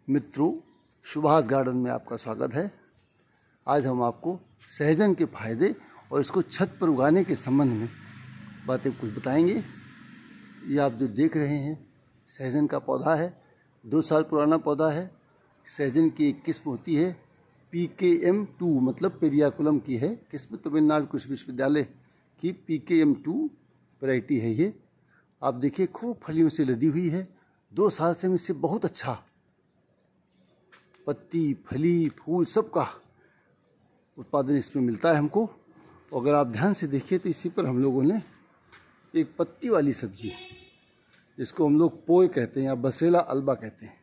मित्रों, सुभाष गार्डन में आपका स्वागत है। आज हम आपको सहजन के फायदे और इसको छत पर उगाने के संबंध में बातें कुछ बताएंगे। ये आप जो देख रहे हैं सहजन का पौधा है, 2 साल पुराना पौधा है। सहजन की एक किस्म होती है PKM2, मतलब पेरियाकुलम की है किस्म। तमिलनाडु कृषि विश्वविद्यालय की PKM2 वैरायटी है ये। आप देखिए खूब फलियों से लदी हुई है। 2 साल से इससे बहुत अच्छा पत्ती, फली, फूल सबका उत्पादन इसमें मिलता है हमको। अगर आप ध्यान से देखिए तो इसी पर हम लोगों ने एक पत्ती वाली सब्जी, जिसको हम लोग पोय कहते हैं या बसेला अल्बा कहते हैं,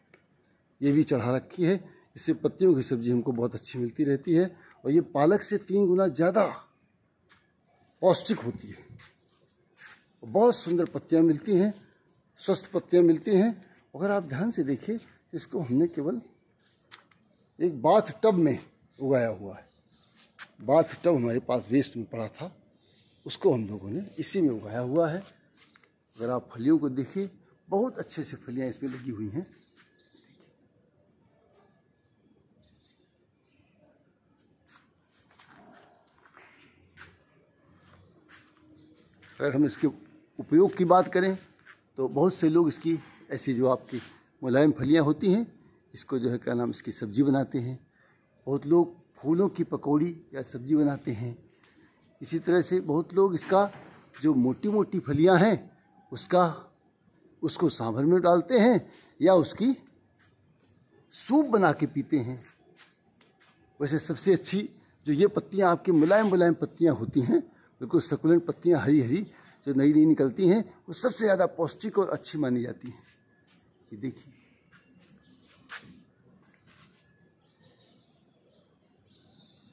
ये भी चढ़ा रखी है। इससे पत्तियों की सब्जी हमको बहुत अच्छी मिलती रहती है और ये पालक से 3 गुना ज़्यादा पौष्टिक होती है। बहुत सुंदर पत्तियाँ मिलती हैं, स्वस्थ पत्तियाँ मिलती हैं। अगर आप ध्यान से देखिए तो इसको हमने केवल एक बाथ टब में उगाया हुआ है। बाथ टब हमारे पास वेस्ट में पड़ा था, उसको हम लोगों ने इसी में उगाया हुआ है। अगर आप फलियों को देखिए, बहुत अच्छे से फलियां इसमें लगी हुई हैं। अगर हम इसके उपयोग की बात करें तो बहुत से लोग इसकी ऐसी जो आपकी मुलायम फलियां होती हैं, इसको जो है क्या नाम, इसकी सब्जी बनाते हैं। बहुत लोग फूलों की पकौड़ी या सब्जी बनाते हैं। इसी तरह से बहुत लोग इसका जो मोटी मोटी फलियां हैं उसको सांभर में डालते हैं या उसकी सूप बना के पीते हैं। वैसे सबसे अच्छी जो ये पत्तियां आपकी मुलायम मुलायम पत्तियां होती हैं, बिल्कुल सकुलेंट पत्तियां हरी हरी जो नई नई निकलती हैं, वो सबसे ज़्यादा पौष्टिक और अच्छी मानी जाती हैं। ये देखिए,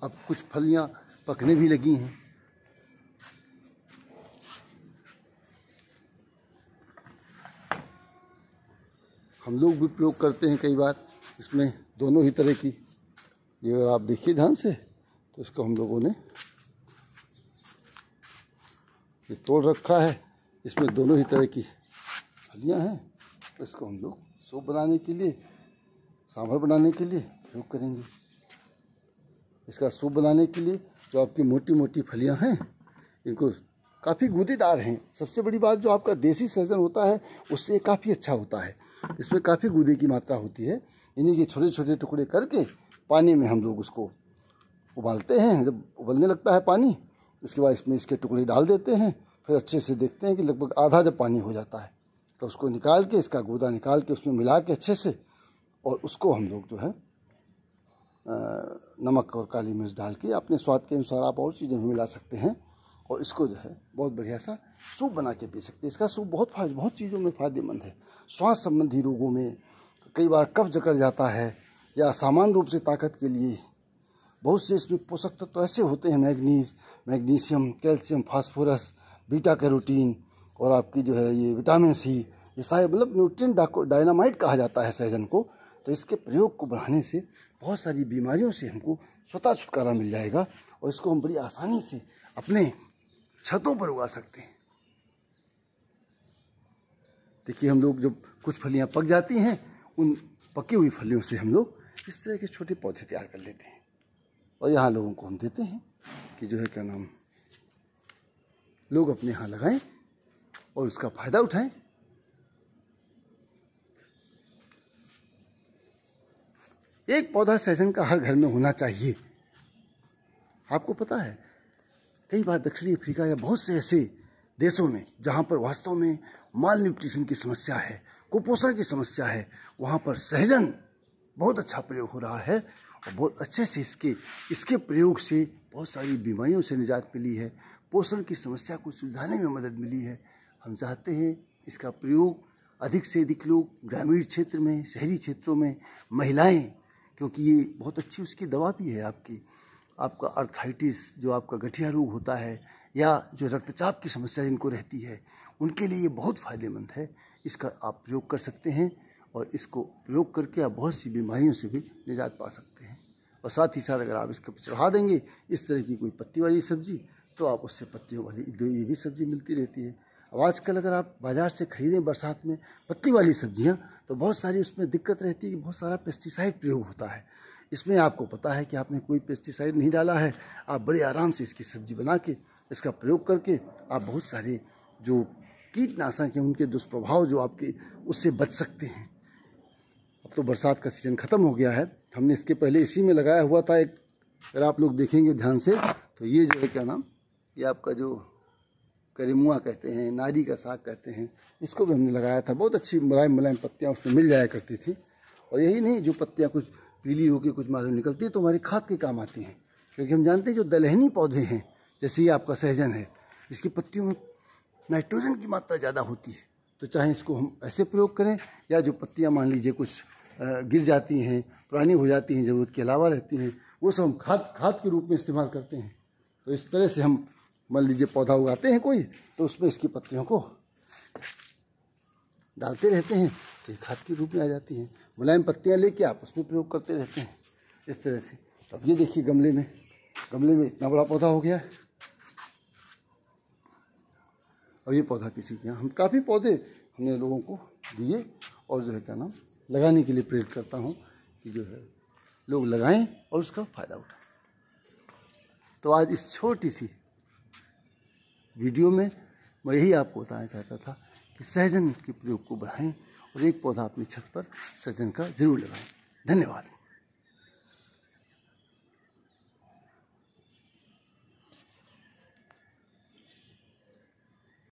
अब कुछ फलियां पकने भी लगी हैं। हम लोग भी प्रयोग करते हैं कई बार इसमें दोनों ही तरह की। ये अगर आप देखिए ध्यान से तो इसको हम लोगों ने ये तोड़ रखा है। इसमें दोनों ही तरह की फलियां हैं, तो इसको हम लोग सूप बनाने के लिए, सांभर बनाने के लिए प्रयोग करेंगे। इसका सूप बनाने के लिए जो आपकी मोटी मोटी फलियां हैं, इनको काफ़ी गूदेदार हैं। सबसे बड़ी बात, जो आपका देसी सहजन होता है उससे काफ़ी अच्छा होता है। इसमें काफ़ी गूदे की मात्रा होती है। इन्हीं के छोटे छोटे टुकड़े करके पानी में हम लोग उसको उबालते हैं। जब उबलने लगता है पानी, उसके बाद इसमें इसके टुकड़े डाल देते हैं। फिर अच्छे से देखते हैं कि लगभग आधा जब पानी हो जाता है तो उसको निकाल के, इसका गूदा निकाल के उसमें मिला के अच्छे से, और उसको हम लोग जो है नमक और काली मिर्च डाल के अपने स्वाद के अनुसार आप और चीज़ें भी मिला सकते हैं, और इसको जो है बहुत बढ़िया सा सूप बना के पी सकते हैं। इसका सूप बहुत चीज़ों में फ़ायदेमंद है। श्वास संबंधी रोगों में, कई बार कब्ज जकड़ जाता है, या सामान्य रूप से ताकत के लिए बहुत से इसमें पोषक तत्व तो ऐसे होते हैं, magnesium, calcium, phosphorus, beta carotene, और आपकी जो है ये विटामिन सी, ये सारे मतलब न्यूट्रिएंट डायनामाइट कहा जाता है सहजन को। तो इसके प्रयोग को बढ़ाने से बहुत सारी बीमारियों से हमको स्वतः छुटकारा मिल जाएगा, और इसको हम बड़ी आसानी से अपने छतों पर उगा सकते हैं। देखिए, हम लोग जब कुछ फलियां पक जाती हैं, उन पकी हुई फलियों से हम लोग इस तरह के छोटे पौधे तैयार कर लेते हैं, और यहाँ लोगों को हम देते हैं कि जो है क्या नाम, लोग अपने यहाँ लगाएं और उसका फायदा उठाएं। एक पौधा सहजन का हर घर में होना चाहिए। आपको पता है, कई बार दक्षिणी अफ्रीका या बहुत से ऐसे देशों में जहाँ पर वास्तव में माल न्यूट्रिशन की समस्या है, कुपोषण की समस्या है, वहाँ पर सहजन बहुत अच्छा प्रयोग हो रहा है, और बहुत अच्छे से इसके प्रयोग से बहुत सारी बीमारियों से निजात मिली है, पोषण की समस्या को सुलझाने में मदद मिली है। हम चाहते हैं इसका प्रयोग अधिक से अधिक लोग ग्रामीण क्षेत्र में, शहरी क्षेत्रों में, महिलाएं, क्योंकि ये बहुत अच्छी उसकी दवा भी है। आपका अर्थराइटिस, जो आपका गठिया रोग होता है, या जो रक्तचाप की समस्या जिनको रहती है, उनके लिए ये बहुत फ़ायदेमंद है। इसका आप प्रयोग कर सकते हैं, और इसको प्रयोग करके आप बहुत सी बीमारियों से भी निजात पा सकते हैं। और साथ ही साथ अगर आप इसके ऊपर चढ़ा देंगे इस तरह की कोई पत्ती वाली सब्जी, तो आप उससे पत्तियों वाली ये भी सब्जी मिलती रहती है। अब आजकल अगर आप बाज़ार से खरीदें बरसात में पत्ती वाली सब्जियां, तो बहुत सारी उसमें दिक्कत रहती है कि बहुत सारा पेस्टिसाइड प्रयोग होता है। इसमें आपको पता है कि आपने कोई पेस्टिसाइड नहीं डाला है, आप बड़े आराम से इसकी सब्जी बना के इसका प्रयोग करके आप बहुत सारे जो कीटनाशक हैं उनके दुष्प्रभाव जो आपके उससे बच सकते हैं। अब तो बरसात का सीज़न ख़त्म हो गया है, हमने इसके पहले इसी में लगाया हुआ था एक, अगर आप लोग देखेंगे ध्यान से तो ये जो है क्या नाम, ये आपका जो करेमुआ कहते हैं, नारी का साग कहते हैं, इसको भी हमने लगाया था। बहुत अच्छी मुलायम मुलायम पत्तियाँ उसमें मिल जाया करती थी। और यही नहीं, जो पत्तियाँ कुछ पीली होकर कुछ मालूम निकलती है तो हमारी खाद के काम आती हैं, क्योंकि हम जानते हैं जो दलहनी पौधे हैं, जैसे ये आपका सहजन है, इसकी पत्तियों में नाइट्रोजन की मात्रा ज़्यादा होती है। तो चाहे इसको हम ऐसे प्रयोग करें, या जो पत्तियाँ मान लीजिए कुछ गिर जाती हैं, पुरानी हो जाती हैं, ज़रूरत के अलावा रहती हैं, वो सब हम खाद के रूप में इस्तेमाल करते हैं। तो इस तरह से हम मान लीजिए पौधा उगाते हैं कोई, तो उसमें इसकी पत्तियों को डालते रहते हैं, तो ये खाद के रूप में आ जाती हैं। मुलायम पत्तियाँ लेके आप उसमें प्रयोग करते रहते हैं इस तरह से। तो अब ये देखिए गमले में इतना बड़ा पौधा हो गया है। और ये पौधा किसी के यहाँ, हम काफ़ी पौधे हमने लोगों को दिए, और जो है क्या नाम, लगाने के लिए प्रेरित करता हूँ कि जो है लोग लगाएं और उसका फ़ायदा उठाएं। तो आज इस छोटी सी वीडियो में मैं यही आपको बताना चाहता था कि सहजन के प्रयोग को बढ़ाएं और एक पौधा अपनी छत पर सहजन का ज़रूर लगाएं। धन्यवाद।